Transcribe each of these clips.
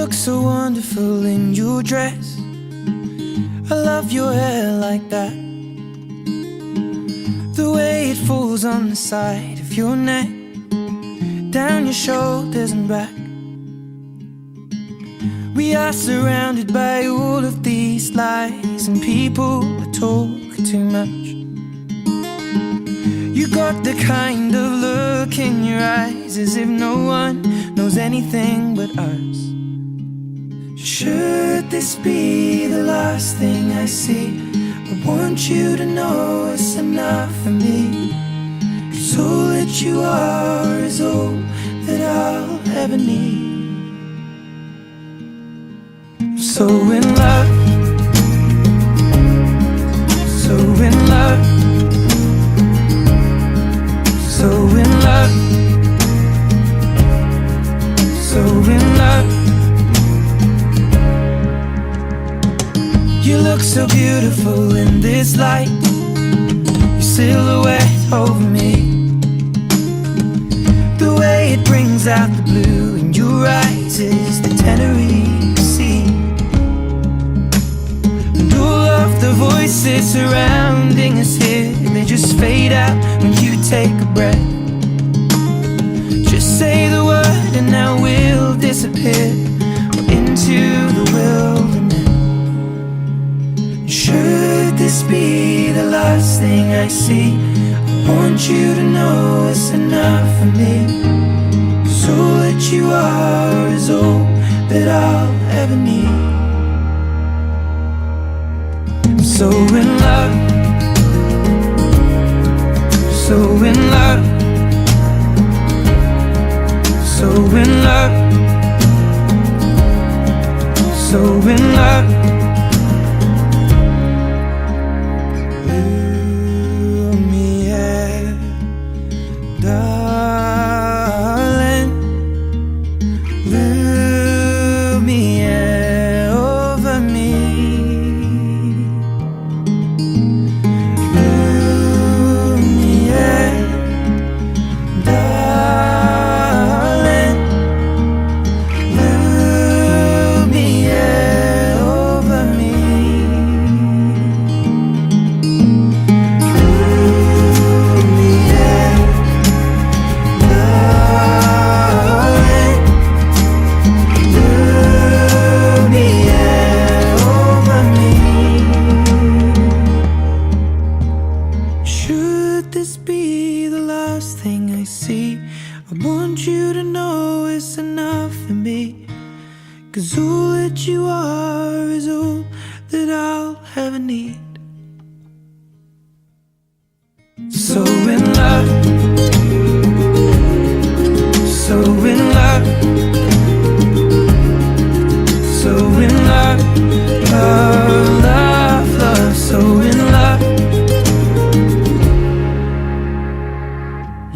look so wonderful in your dress. I love your hair like that, the way it falls on the side of your neck, down your shoulders and back. We are surrounded by all of these lies, and people that talk too much. You got the kind of look in your eyes as if no one knows anything but us. Should this be the last thing I see, I want you to know it's enough for me. 'Cause all that you are is all that I'll ever need. I'm so in love, so in love, so in love, so in love. You look so beautiful in this light, your silhouette over me, the way it brings out the blue in your eyes is the Tenerife Sea. And all of the voices surrounding us here, they just fade out when you take a breath. Just say the word and now we'll disappear into the wilderness. Should this be the last thing I see, I want you to know it's enough for me. 'Cause all that you are is all that I'll ever need. I'm so in love, so in love, so in love, so in love. Darling, lumiere over me, lumiere, darling, lumiere over me. Should this be the last thing I see, I want you to know it's enough for me. 'Cause all that you are is all that I'll ever need. So in love, so in love, so in love, love, love, love, so in love.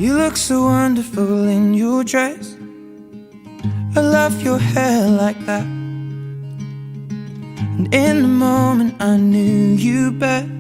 You look so wonderful in your dress. I love your hair like that. And in the moment I knew you best.